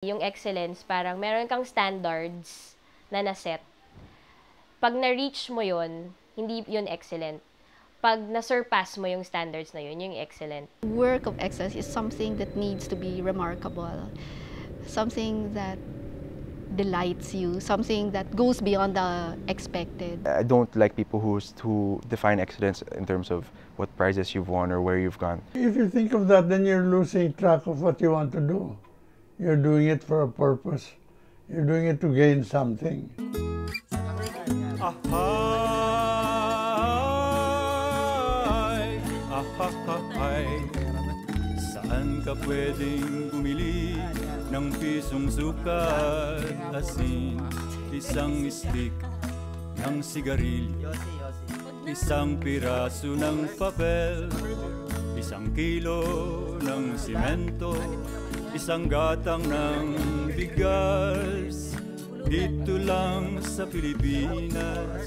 Yung excellence, parang meron kang standards na naset. Pag na-reach mo yun, hindi yun excellent. Pag na-surpass mo yung standards na yun, yung excellent. Work of excellence is something that needs to be remarkable, something that delights you, something that goes beyond the expected. I don't like people who define excellence in terms of what prizes you've won or where you've gone. If you think of that, then you're losing track of what you want to do. You're doing it for a purpose. You're doing it to gain something. Ahay, ahahay, saan ka pwedeng bumili ng pisong sukat, asin, isang stick ng sigarilyo, isang piraso ng papel, isang kilo ng simento, isang gatang ng bigas. Dito lang sa Pilipinas,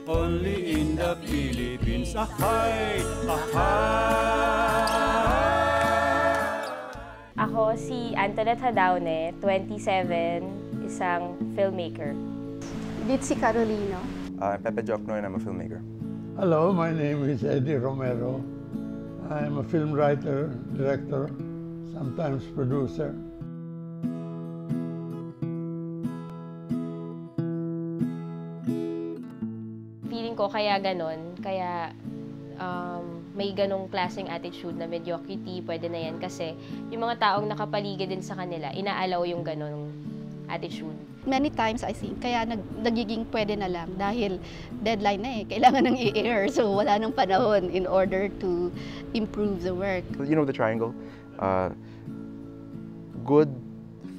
only in the Philippines. Ahay! Ahay! Ako si Antoinette Hadaune, 27, isang filmmaker. Ditsi Carolino. I'm Pepe Jokno and I'm a filmmaker. Hello, my name is Eddie Romero. I'm a film writer, director, sometimes producer. Feeling ko kaya ganon, kaya may ganong klaseng attitude na mediocrity, pwede na yan kasi yung mga taong nakapaligid din sa kanila, inaalaw yung ganong attitude. Many times, I think, kaya nagiging pwede na lang dahil deadline na eh. Kailangan ng i-air, so wala nang panahon in order to improve the work. You know the triangle? Good,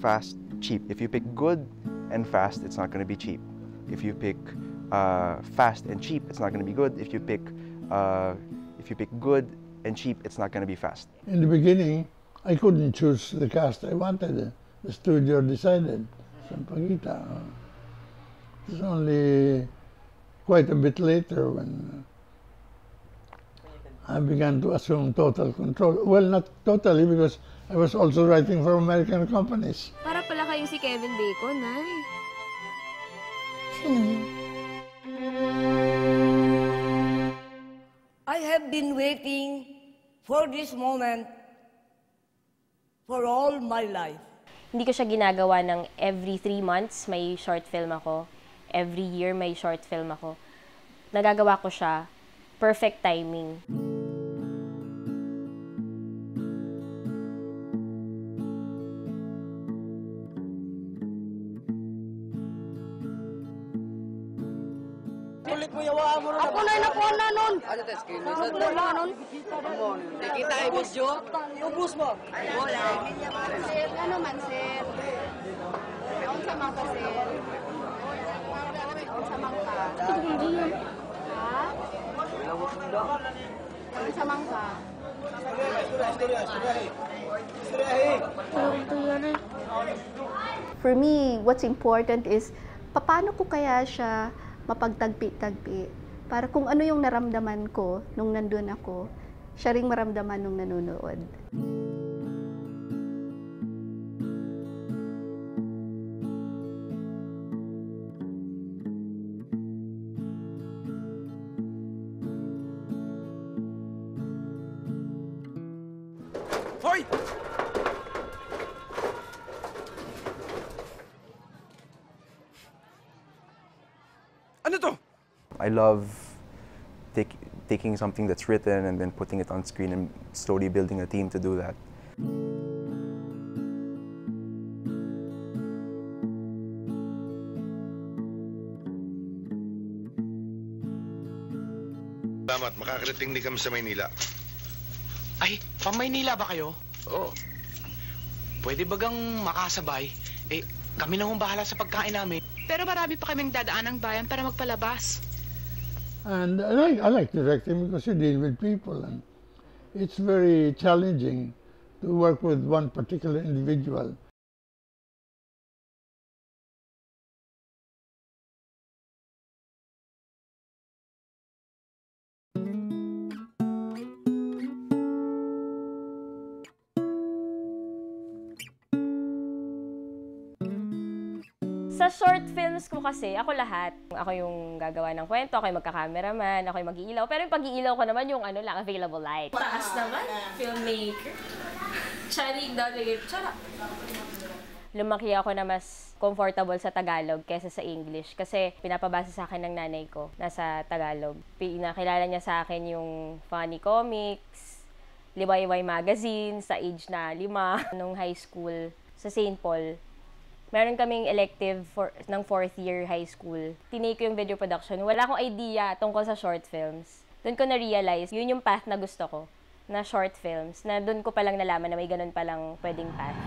fast, cheap. If you pick good and fast, it's not going to be cheap. If you pick fast and cheap, it's not going to be good. If you pick good and cheap, it's not going to be fast. In the beginning, I couldn't choose the cast I wanted. The studio decided. Sampaguita. It's only quite a bit later when I began to assume total control. Well, not totally, because I was also writing for American companies. Para pala kayong si Kevin Bacon, ay. Sino yun? I have been waiting for this moment for all my life. Hindi ko siya ginagawa ng every 3 months may short film ako. Every year may short film ako. Nagagawa ko siya perfect timing. Kulit mo yawa mo rin. Ako na inakuha na nun. Ano tayo screen mo? Ano na nun? Nakita ay video? Ubus mo. Wala. Sir, ano man, sir? Aon sa mga sir? Aon sa mga ha? Aon sa mga For me, what's important is, paano ko kaya siya mapagtagpi-tagpi? Para kung ano yung naramdaman ko nung nandun ako, siya ring maramdaman nung nanonood. Hoy! Ano to? I love taking something that's written and then putting it on screen and slowly building a team to do that. Salamat, makakarating din kami sa Maynila. Ay, pang Maynila ba kayo? Oo. Pwede bagang makasabay? Eh, kami na hong bahala sa pagkain namin. Pero marami pa kaming dadaan ng bayan para magpalabas. And I like directing because you deal with people, and it's very challenging to work with one particular individual. Sa short films ko kasi, ako lahat. Ako yung gagawa ng kwento, ako yung magka-cameraman, ako yung mag-iilaw. Pero yung pag-iilaw ko naman yung ano lang, available light. Taas naman, filmmaker. Charing delegate, charap. Lumaki ako na mas comfortable sa Tagalog kaysa sa English. Kasi pinapabasa sa akin ng nanay ko, nasa Tagalog. Pinakilala niya sa akin yung funny comics, Liwayway magazine, sa age na 5, nung high school sa St. Paul. Meron kaming elective ng 4th year high school. Tinake ko yung video production. Wala akong idea tungkol sa short films. Doon ko na-realize, yun yung path na gusto ko, na short films. Na doon ko palang nalaman na may ganun palang pwedeng path.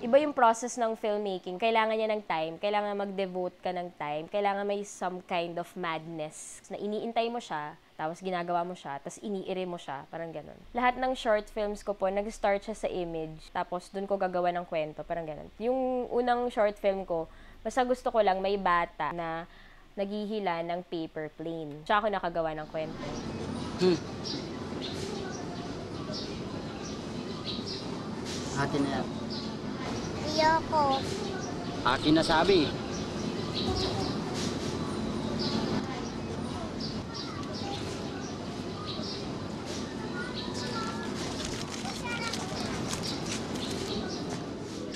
Iba yung process ng filmmaking. Kailangan niya ng time, kailangan mag-devote ka ng time, kailangan may some kind of madness na iniintay mo siya, tapos ginagawa mo siya, tapos iniire mo siya, parang ganun. Lahat ng short films ko po, nag-start siya sa image, tapos dun ko gagawa ng kwento, parang ganun. Yung unang short film ko, basta gusto ko lang may bata na naghihila ng paper plane. Siya ako nakagawa ng kwento. Akin na yan. Ayoko. Akin na sabi.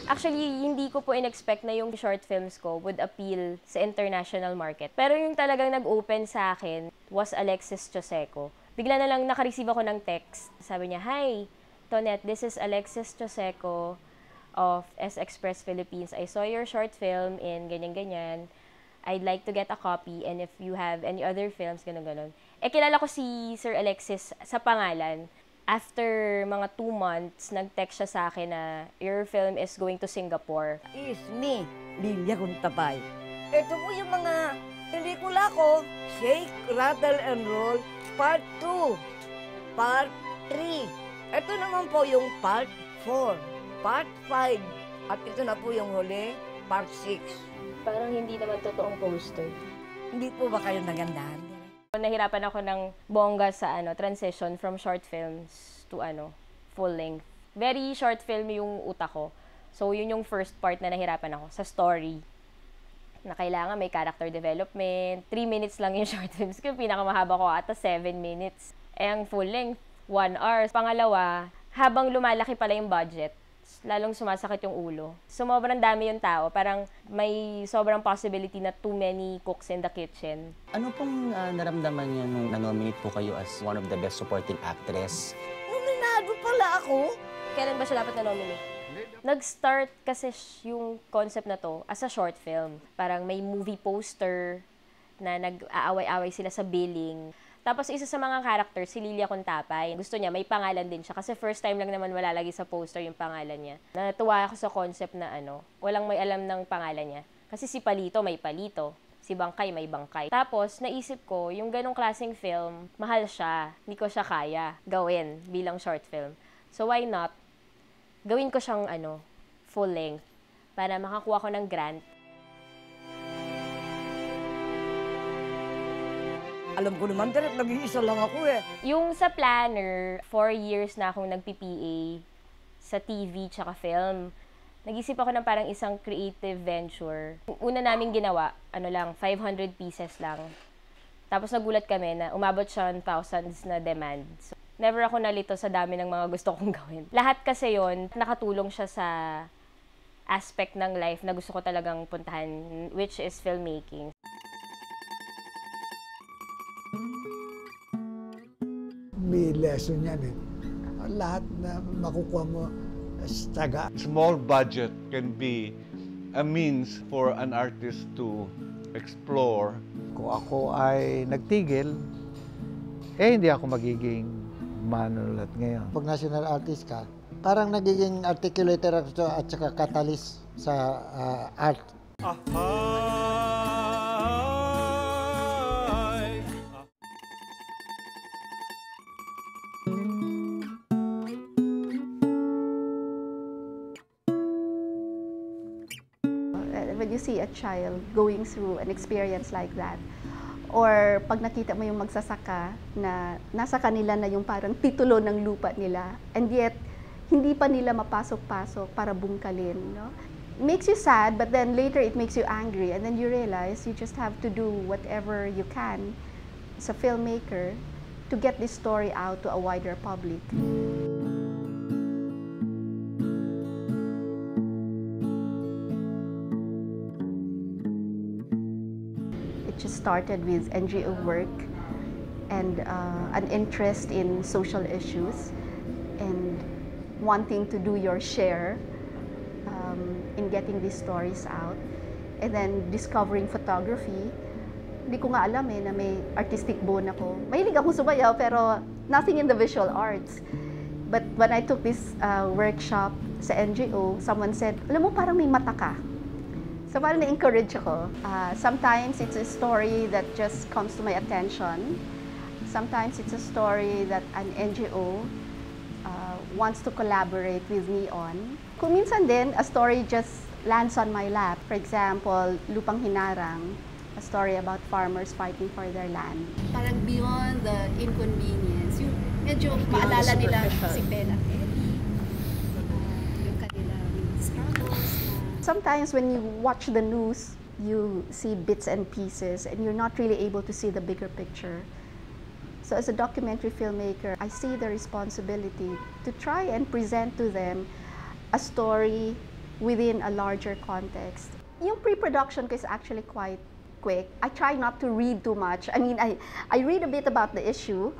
Actually, hindi ko po in-expect na yung short films ko would appeal sa international market. Pero yung talagang nag-open sa akin was Alexis Choseco. Bigla na lang nakareceive ako ng text. Sabi niya, "Hi, Tonette, this is Alexis Choseco of S-Express Philippines. I saw your short film in ganyan-ganyan. I'd like to get a copy and if you have any other films, gano'n-gano'n." Eh, kilala ko si Sir Alexis sa pangalan. After mga 2 months, nag-text siya sa akin na your film is going to Singapore. Is me, Lilia Guntapay. Ito po yung mga pelikula ko, Shake, Rattle, and Roll, Part 2, Part 3. Ito naman po yung Part 4. Part 5. At ito na po yung huli, Part 6. Parang hindi naman totoong poster. Hindi po ba kayo nagandahan? Nahirapan ako ng bongga sa transition from short films to full length. Very short film yung utak ko. So yun yung first part na nahirapan ako sa story. Na kailangan may character development. 3 minutes lang yung short films ko. Yung pinakamahaba ko ata 7 minutes. Eh ang full length, 1 hour. Pangalawa, habang lumalaki pala yung budget, lalong sumasakit yung ulo. Sobrang dami yung tao. Parang may sobrang possibility na too many cooks in the kitchen. Ano pong naramdaman niyo nung na-nominate po kayo as one of the best supporting actress? Nominado pala ako? Kailan ba siya dapat na-nominate? Nag-start kasi yung concept na to as a short film. Parang may movie poster na nag-aaway-aaway sila sa billing. Tapos isa sa mga characters, si Lilia Contapay. Gusto niya, may pangalan din siya. Kasi first time lang naman wala lagi sa poster yung pangalan niya. Natuwa ako sa concept na walang may alam ng pangalan niya. Kasi si Palito may Palito. Si Bangkay may Bangkay. Tapos naisip ko, yung ganong klaseng film, mahal siya. Hindi ko siya kaya gawin bilang short film. So why not? Gawin ko siyang full length para makakuha ko ng grant. Alam ko naman, direct, nag-iisa lang ako eh. Yung sa planner, 4 years na akong nag-PPA sa TV tsaka film. Nag-isip ako ng parang isang creative venture. Una namin ginawa, 500 pieces lang. Tapos nagulat kami na umabot siya ng thousands na demand. So, never ako nalito sa dami ng mga gusto kong gawin. Lahat kasi yon nakatulong siya sa aspect ng life na gusto ko talagang puntahan, which is filmmaking. May lesson yan eh. Lahat na makukuha mo is taga. Small budget can be a means for an artist to explore. Kung ako ay nagtigil, hindi ako magiging manunulat ngayon. Pag national artist ka, parang nagiging articulator at saka catalyst sa art. when you see a child going through an experience like that, or pag nakita mo yung magsasaka na nasa kanila na yung parang titulo ng lupa nila, and yet hindi pa nila mapasok-pasok para bungkalin, no? It makes you sad, but then later it makes you angry, and then you realize you just have to do whatever you can as a filmmaker to get this story out to a wider public. It just started with NGO work and an interest in social issues and wanting to do your share in getting these stories out, and then discovering photography. Hindi ko nga alam na may artistic bone ako. Mahilig akong sumayaw pero nothing in the visual arts. But when I took this workshop sa NGO, someone said, alam mo parang may mata ka. So parang na-encourage ako. Sometimes it's a story that just comes to my attention. Sometimes it's a story that an NGO wants to collaborate with me on. Kung minsan din, a story just lands on my lap. For example, Lupang Hinarang, a story about farmers fighting for their land. Parang beyond the inconvenience, yung medyo maalala nila si Ben at Eddie, yung kanilang struggles. Sometimes when you watch the news, you see bits and pieces and you're not really able to see the bigger picture. So as a documentary filmmaker, I see the responsibility to try and present to them a story within a larger context. Yung pre-production ko is actually quite quick. I try not to read too much. I mean, I read a bit about the issue.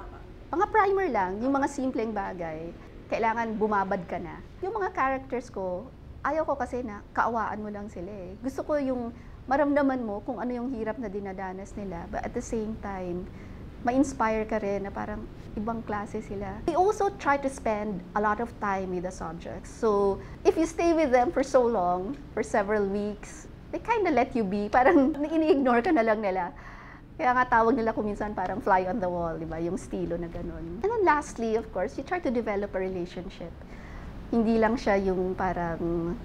Mga primer lang, yung mga simpleng bagay. Kailangan bumabad ka na. Yung mga characters ko, ayaw ko kasi na kaawaan mo lang sila eh. Gusto ko yung maramdaman mo kung ano yung hirap na dinadanas nila. But at the same time, ma-inspire ka rin na parang ibang klase sila. We also try to spend a lot of time with the subjects. So, if you stay with them for so long, for several weeks, they kind of let you be. Parang ini-ignore ka na lang nila. Kaya nga tawag nila kuminsan parang fly on the wall, di ba? Yung estilo na ganun. And then lastly, of course, you try to develop a relationship. Hindi lang siya yung parang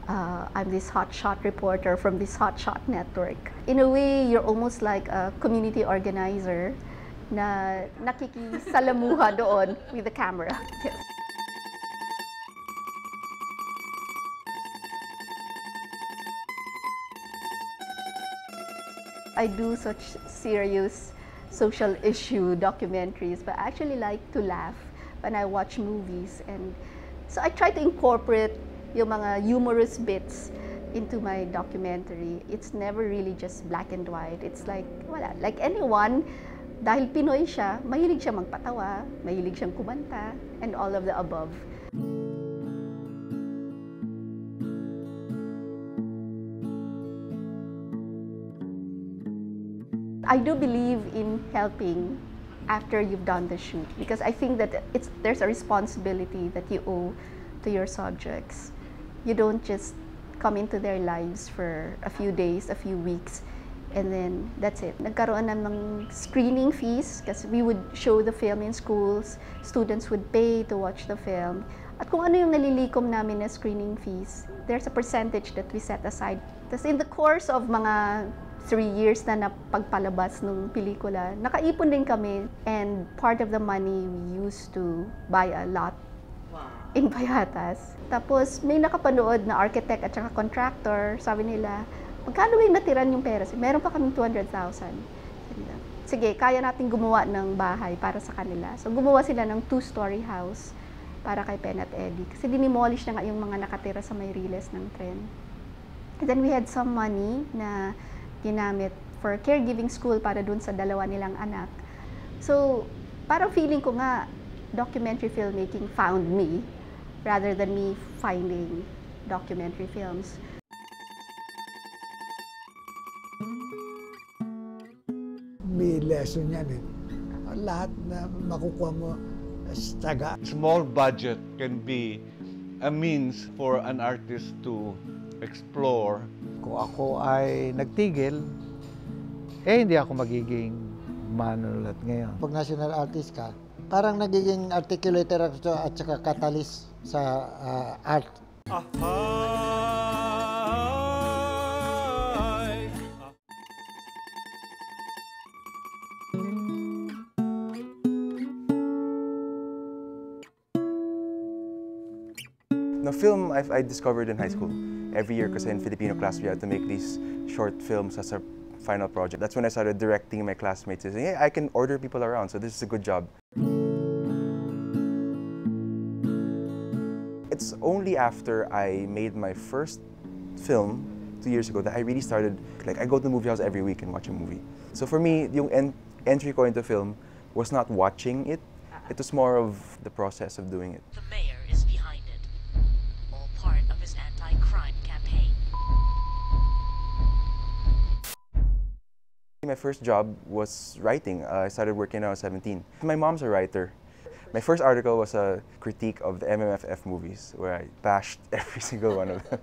I'm this hotshot reporter from this hotshot network. In a way, you're almost like a community organizer na nakikisalamuha doon with the camera. Yes. I do such serious social issue documentaries, but I actually like to laugh when I watch movies. And so I try to incorporate yung mga humorous bits into my documentary. It's never really just black and white. It's like, wala, like anyone, dahil Pinoy siya, mahilig siya magpatawa, mahilig siyang kumanta, and all of the above. I do believe in helping after you've done the shoot, because I think that there's a responsibility that you owe to your subjects. You don't just come into their lives for a few days, a few weeks, and then that's it. Nagkaroon na ng screening fees kasi we would show the film in schools. Students would pay to watch the film. At kung ano yung nalilikom namin na screening fees, there's a percentage that we set aside. Tapos in the course of mga 3 years na napagpalabas ng pelikula, nakaipon din kami, and part of the money we used to buy a lot in Payatas. Tapos may nakapanood na architect at saka contractor, sabi nila, magkano yung natiran yung pera? Meron pa kaming 200,000. Sige, kaya natin gumawa ng bahay para sa kanila. So gumawa sila ng 2-story house para kay Ben at Eddie. Kasi dinimolish na nga yung mga nakatira sa may riles ng tren. And then we had some money na ginamit for caregiving school para dun sa 2 nilang anak. So parang feeling ko nga, documentary filmmaking found me rather than me finding documentary films. May lesson yan eh. Lahat na makukuha mo, taga. Small budget can be a means for an artist to explore. Kung ako ay nagtigil, hindi ako magiging manunulat ngayon. Pag national artist ka, parang nagiging articulator at saka catalyst sa art. The film I discovered in high school. Every year, kasi in Filipino class, we had to make these short films as our final project. That's when I started directing my classmates, saying, hey, I can order people around, so this is a good job. It's only after I made my first film 2 years ago that I really started, like, I go to the movie house every week and watch a movie. So for me, yung entry ko into film was not watching it. It was more of the process of doing it. The mayor is behind it, all part of his anti-crime campaign. My first job was writing. I started working when I was 17. My mom's a writer. My first article was a critique of the MMFF movies, where I bashed every single one of them.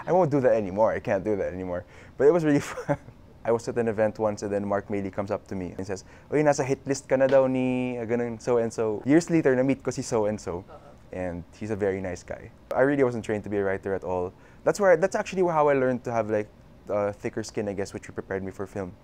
I won't do that anymore. I can't do that anymore. But it was really fun. I was at an event once, and then Mark Maley comes up to me and says, "Oy, nasa hit list ka na daw ni ganun so-and-so." Years later, na-meet ko si so-and-so, and he's a very nice guy. I really wasn't trained to be a writer at all. That's actually how I learned to have like thicker skin, I guess, which prepared me for film.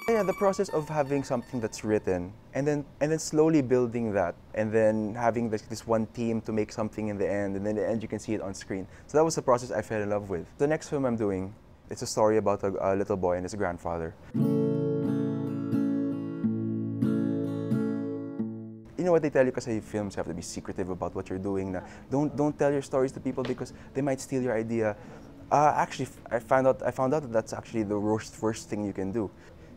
Yeah, the process of having something that's written and then slowly building that, and then having this one team to make something in the end, and then in the end you can see it on screen. So that was the process I fell in love with. The next film I'm doing, it's a story about a little boy and his grandfather. You know what they tell you, kasi films have to be secretive about what you're doing. Na don't tell your stories to people because they might steal your idea. Actually, I found out that that's actually the worst thing you can do.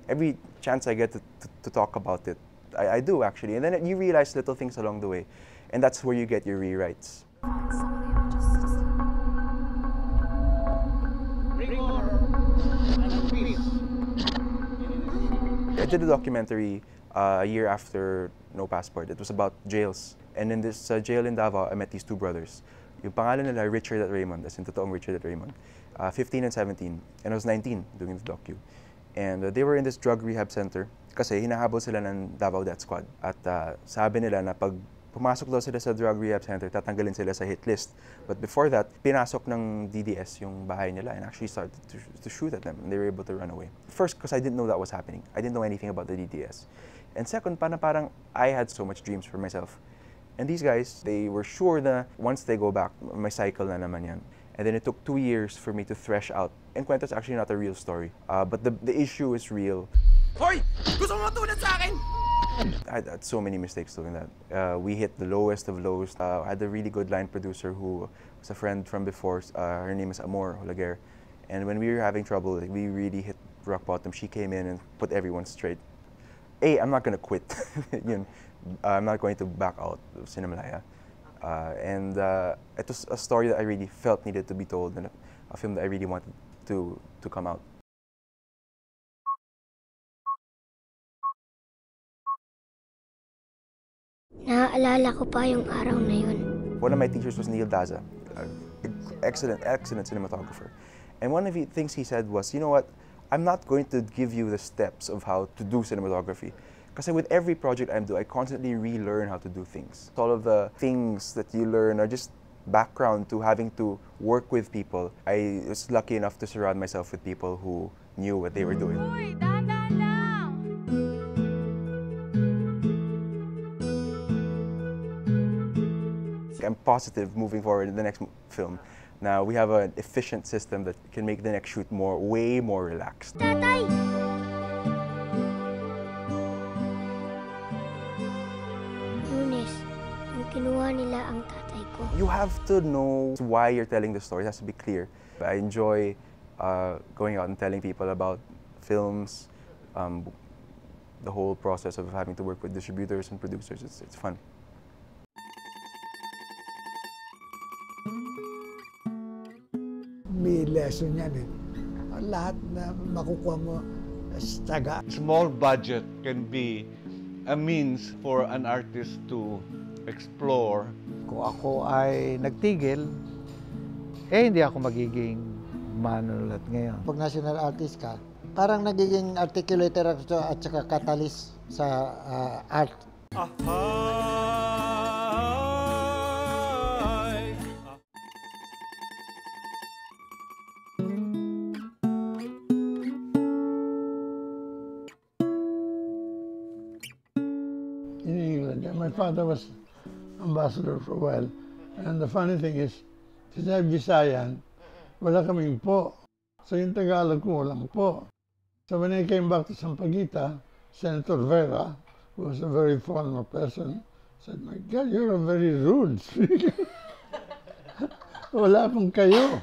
Every chance I get to talk about it, I do actually. And then you realize little things along the way. And that's where you get your rewrites. I did a documentary a year after No Passport. It was about jails. And in this jail in Davao, I met these two brothers. Yung pangalan nila, Richard at Raymond, as in totoong Richard at Raymond. 15 and 17. And I was 19 doing the docu. And they were in this drug rehab center kasi hinahabol sila ng Davao Death Squad. At sabi nila na pag pumasok daw sila sa drug rehab center, tatanggalin sila sa hit list. But before that, pinasok ng DDS yung bahay nila and actually started to shoot at them, and they were able to run away. First, because I didn't know that was happening. I didn't know anything about the DDS. And second, parang I had so much dreams for myself. And these guys, they were sure na once they go back, may cycle na naman yan. And then it took 2 years for me to thresh out. Encuentro's actually not a real story, but the issue is real. Hoy! Gusto mo matulad sa akin? I had so many mistakes doing that. We hit the lowest of lows. I had a really good line producer who was a friend from before. Her name is Amor Holaguer. And when we were having trouble, we really hit rock bottom. She came in and put everyone straight. I'm not gonna quit. I'm not going to back out of Cinemalaya. And it was a story that I really felt needed to be told, and a film that I really wanted to come out. Naaalala ko pa yung araw na yun. One of my teachers was Neil Daza, excellent cinematographer. And one of the things he said was, you know what, I'm not going to give you the steps of how to do cinematography. Because with every project I do, I constantly relearn how to do things. All of the things that you learn are just background to having to work with people. I was lucky enough to surround myself with people who knew what they were doing. Uy, dahan-dahan lang! I'm positive moving forward in the next film. Now we have an efficient system that can make the next shoot way more relaxed. Tatay! Kinuha nila ang tatay ko. You have to know why you're telling the story. It has to be clear. I enjoy going out and telling people about films, the whole process of having to work with distributors and producers. It's fun. May lesson yan eh. Lahat na makukuha mo taga. Small budget can be a means for an artist to explore. Kung ako ay nagtigil, hindi ako magiging manunulat ngayon. Pag national artist ka, parang nagiging articulator at saka catalyst sa art. In England, my father was ambassador for a while. And the funny thing is, since I'm Visayan, wala kaming po. So yung Tagalog ko, walang po. So when I came back to Sampaguita, Senator Vera, who was a very formal person, said, "My God, you're a very rude speaker." Wala akong kayo.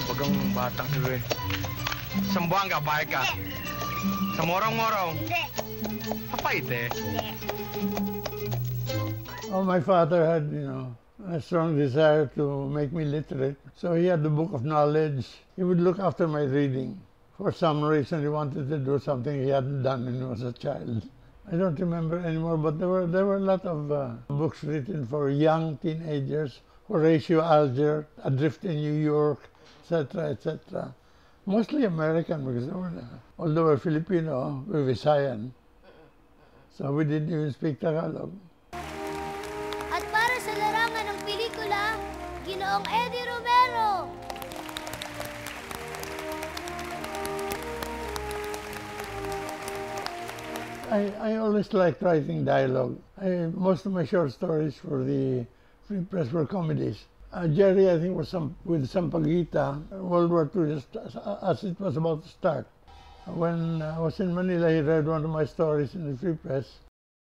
Huwag kang batang ito eh. Sambuanga, bayag ka. Sa morong-morong. Papait eh. Oh, my father had, a strong desire to make me literate. So he had the book of knowledge. He would look after my reading. For some reason, he wanted to do something he hadn't done when he was a child. I don't remember anymore, but there were a lot of books written for young teenagers. Horatio Alger, Adrift in New York, etc., etc. Mostly American, because although we're Filipino, we're Visayan. So we didn't even speak Tagalog. At para sa larangan ng pelikula, Ginoong Eddie Romero. I always liked writing dialogue. Most of my short stories for the Free Press were comedies. Jerry, I think, was with Sampaguita, World War II, just as it was about to start. When I was in Manila, he read one of my stories in the Free Press.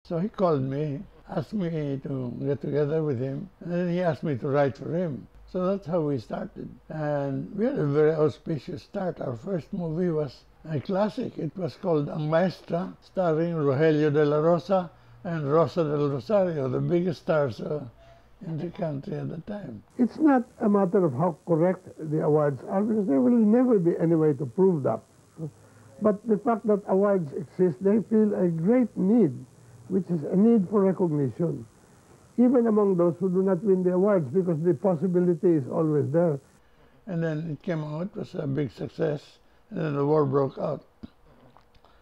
So he called me, asked me to get together with him, and then he asked me to write for him. So that's how we started. And we had a very auspicious start. Our first movie was a classic. It was called Ang Maestra, starring Rogelio de la Rosa and Rosa del Rosario, the biggest stars in the country at the time. It's not a matter of how correct the awards are, because there will never be any way to prove that. But the fact that awards exist, they feel a great need, which is a need for recognition, even among those who do not win the awards, because the possibility is always there. And then it came out, it was a big success, and then the war broke out.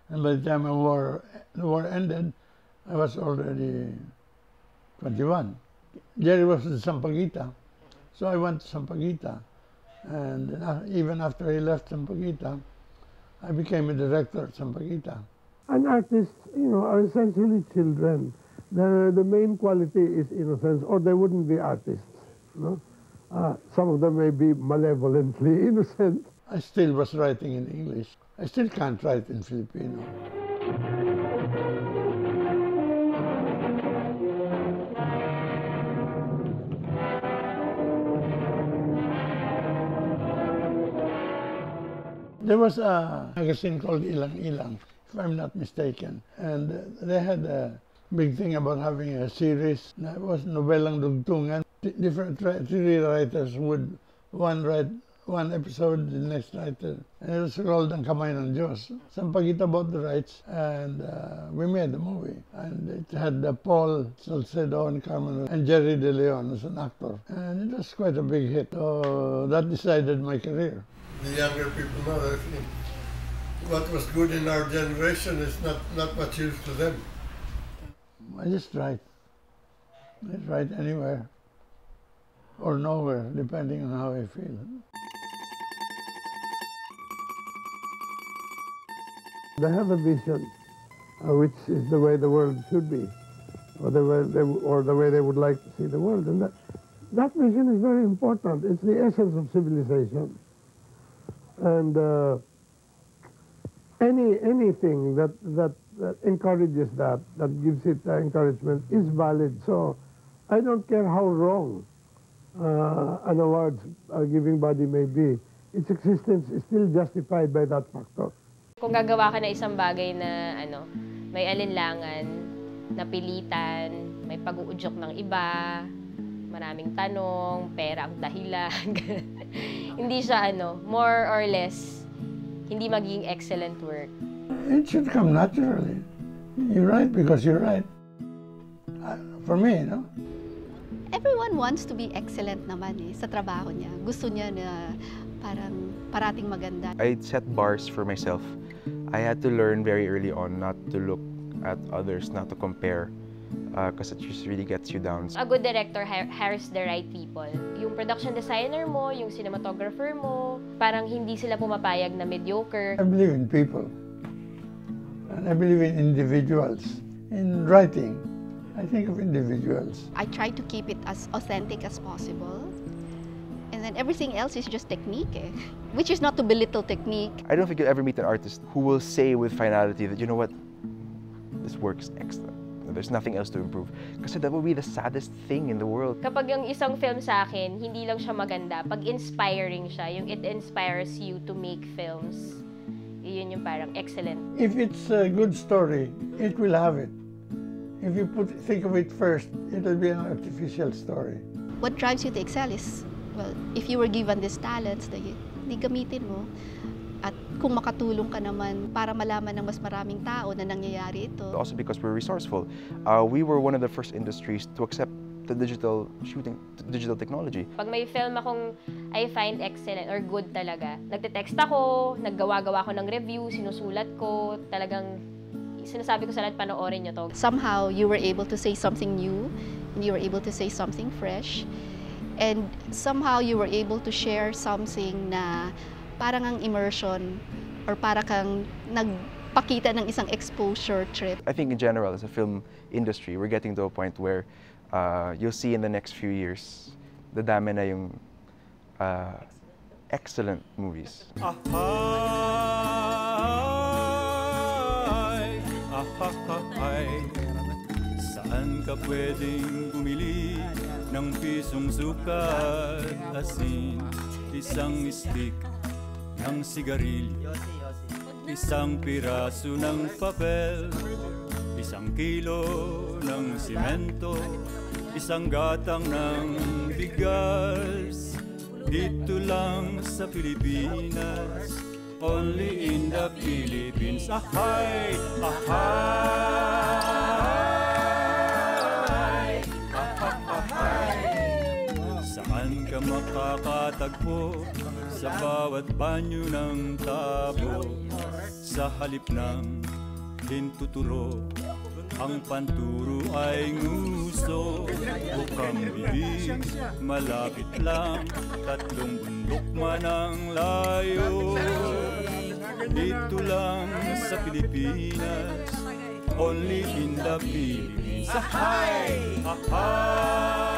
And by the time the war ended, I was already 21. Jerry was in Sampaguita, so I went to Sampaguita. And even after he left Sampaguita, I became a director at Sampaguita. And artists, are essentially children. The main quality is innocence, or they wouldn't be artists. Some of them may be malevolently innocent. I still was writing in English. I still can't write in Filipino. There was a magazine called Ilang Ilang, if I'm not mistaken, and they had a big thing about having a series. That was Novelang Dugtungan. Different three writers would one write one episode, the next writer, and it was called Ang Kamay ng Diyos. Sampaguita bought the rights, and we made the movie. And it had Paul Salcedo and Carmen and Jerry De Leon as an actor, and it was quite a big hit. So that decided my career. The younger people know that what was good in our generation is not much use to them. I just write. I write anywhere or nowhere, depending on how I feel. They have a vision, which is the way the world should be, or the way they would like to see the world, and that vision is very important. It's the essence of civilization. And anything that encourages that gives it encouragement, is valid. So I don't care how wrong an awards giving body may be. Its existence is still justified by that factor. Kung gagawa ka na isang bagay na may alinlangan, napilitan, may pag-uudyok ng iba, maraming tanong, pera ang dahilan. Hindi siya more or less, hindi magiging excellent work. It should come naturally. You write because you write. For me, Everyone wants to be excellent naman sa trabaho niya. Gusto niya na parang parating maganda. I set bars for myself. I had to learn very early on not to look at others, not to compare. Because it just really gets you down. A good director hires the right people. Yung production designer mo, yung cinematographer mo, parang hindi sila pumapayag na mediocre. I believe in people. And I believe in individuals. In writing, I think of individuals. I try to keep it as authentic as possible. And then everything else is just technique, which is not to belittle technique. I don't think you'll ever meet an artist who will say with finality that, you know what, this work's excellent. There's nothing else to improve. Kasi that would be the saddest thing in the world. Kapag yung isang film sa akin, hindi lang siya maganda, pag inspiring siya, yung it inspires you to make films, yun yung parang excellent. If it's a good story, it will have it. If you think of it first, it'll be an artificial story. What drives you to excel is, well, if you were given these talents, di gamitin mo. At kung makatulong ka naman para malaman ng mas maraming tao na nangyayari ito. Also because we're resourceful. We were one of the first industries to accept the digital shooting, digital technology. Pag may film akong I find excellent or good talaga, nagte-text ako, naggawa-gawa ko ng review, sinusulat ko, talagang sinasabi ko sa lahat, panoorin nyo to. Somehow, you were able to say something new, and you were able to say something fresh, and somehow you were able to share something na parang ang immersion or para kang nagpakita ng isang exposure trip. I think in general, as a film industry, we're getting to a point where you'll see in the next few years, dadami na yung excellent movies. Saan ka pwedeng bumili ng pisong sukat, asin, isang stick ng sigarilyo, isang piraso ng papel, isang kilo ng simento, isang gatang ng bigas. Dito lang sa Pilipinas, only in the Philippines. Ahay! Ahay! Ahay! Saan ka makakatagpo sa bawat banyo ng tabo? Sa halip ng hintuturo, ang panturo ay nguso. Bukang bibig, malapit lang, tatlong bundok man ang layo. Dito lang sa Pilipinas, only in the Philippines. Ahay! Ahay!